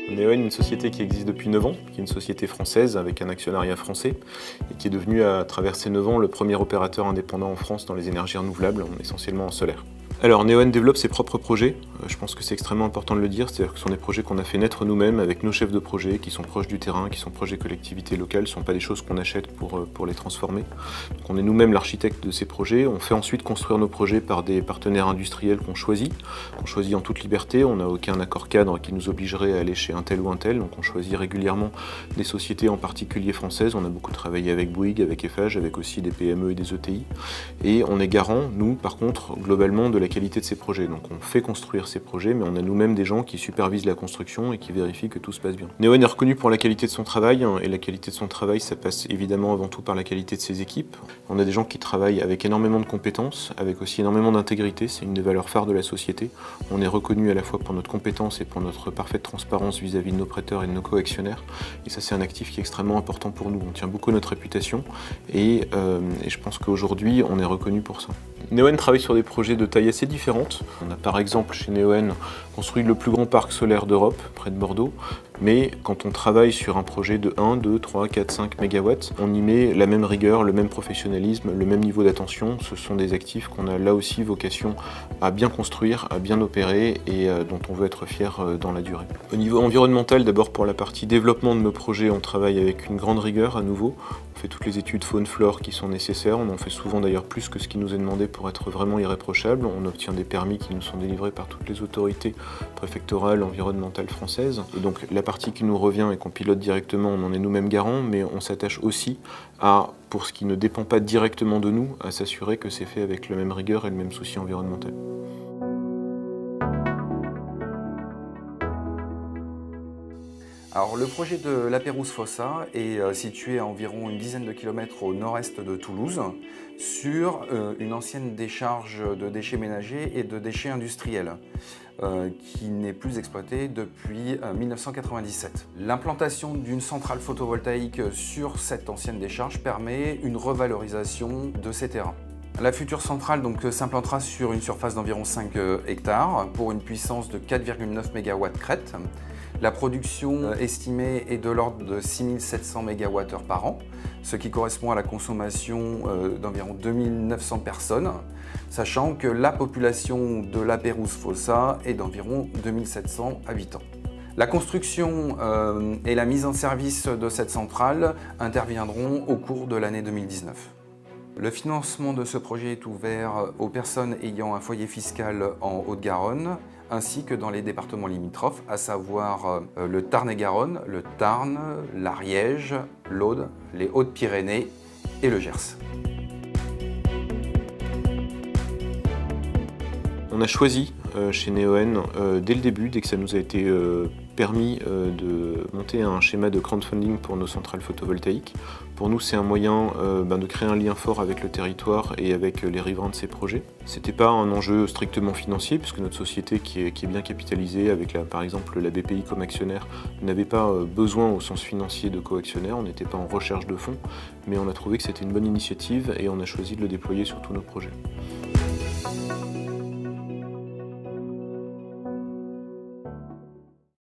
Neoen est une société qui existe depuis 9 ans, qui est une société française avec un actionnariat français et qui est devenue à travers ces 9 ans le premier opérateur indépendant en France dans les énergies renouvelables, essentiellement en solaire. Alors Neoen développe ses propres projets, je pense que c'est extrêmement important de le dire, c'est-à-dire que ce sont des projets qu'on a fait naître nous-mêmes avec nos chefs de projet qui sont proches du terrain, qui sont proches des collectivités locales, ce ne sont pas des choses qu'on achète pour les transformer. Donc on est nous-mêmes l'architecte de ces projets, on fait ensuite construire nos projets par des partenaires industriels qu'on choisit en toute liberté, on n'a aucun accord cadre qui nous obligerait à aller chez un tel ou un tel, donc on choisit régulièrement des sociétés en particulier françaises, on a beaucoup travaillé avec Bouygues, avec Eiffage, avec aussi des PME et des ETI, et on est garant, nous par contre, globalement de la qualité de ces projets. Donc on fait construire ces projets, mais on a nous-mêmes des gens qui supervisent la construction et qui vérifient que tout se passe bien. Neoen est reconnu pour la qualité de son travail, et la qualité de son travail, ça passe évidemment avant tout par la qualité de ses équipes. On a des gens qui travaillent avec énormément de compétences, avec aussi énormément d'intégrité, c'est une des valeurs phares de la société. On est reconnu à la fois pour notre compétence et pour notre parfaite transparence vis-à-vis de nos prêteurs et de nos co-actionnaires, et ça c'est un actif qui est extrêmement important pour nous. On tient beaucoup à notre réputation, et je pense qu'aujourd'hui on est reconnu pour ça. Neoen travaille sur des projets de taille assez différentes. On a par exemple chez Neoen construit le plus grand parc solaire d'Europe, près de Bordeaux, mais quand on travaille sur un projet de 1, 2, 3, 4, 5 MW, on y met la même rigueur, le même professionnalisme, le même niveau d'attention. Ce sont des actifs qu'on a là aussi vocation à bien construire, à bien opérer et dont on veut être fier dans la durée. Au niveau environnemental, d'abord pour la partie développement de nos projets, on travaille avec une grande rigueur à nouveau. On fait toutes les études faune-flore qui sont nécessaires, on en fait souvent d'ailleurs plus que ce qui nous est demandé pour être vraiment irréprochable. On obtient des permis qui nous sont délivrés par toutes les autorités préfectorales, environnementales françaises. Et donc la partie qui nous revient et qu'on pilote directement, on en est nous-mêmes garants, mais on s'attache aussi à, pour ce qui ne dépend pas directement de nous, à s'assurer que c'est fait avec la même rigueur et le même souci environnemental. Alors le projet de La Pérouse-Fossa est situé à environ une dizaine de kilomètres au nord-est de Toulouse, sur une ancienne décharge de déchets ménagers et de déchets industriels, qui n'est plus exploitée depuis 1997. L'implantation d'une centrale photovoltaïque sur cette ancienne décharge permet une revalorisation de ces terrains. La future centrale s'implantera sur une surface d'environ 5 hectares pour une puissance de 4,9 MW crête. La production estimée est de l'ordre de 6700 MWh par an, ce qui correspond à la consommation d'environ 2900 personnes, sachant que la population de La Pérouse-Fossa est d'environ 2700 habitants. La construction et la mise en service de cette centrale interviendront au cours de l'année 2019. Le financement de ce projet est ouvert aux personnes ayant un foyer fiscal en Haute-Garonne, ainsi que dans les départements limitrophes, à savoir le Tarn-et-Garonne, le Tarn, l'Ariège, l'Aude, les Hautes-Pyrénées et le Gers. On a choisi chez Neoen, dès le début, dès que ça nous a été permis de monter un schéma de crowdfunding pour nos centrales photovoltaïques. Pour nous, c'est un moyen de créer un lien fort avec le territoire et avec les riverains de ces projets. C'était pas un enjeu strictement financier, puisque notre société, qui est bien capitalisée, avec par exemple la BPI comme actionnaire, n'avait pas besoin au sens financier de coactionnaire, on n'était pas en recherche de fonds, mais on a trouvé que c'était une bonne initiative et on a choisi de le déployer sur tous nos projets.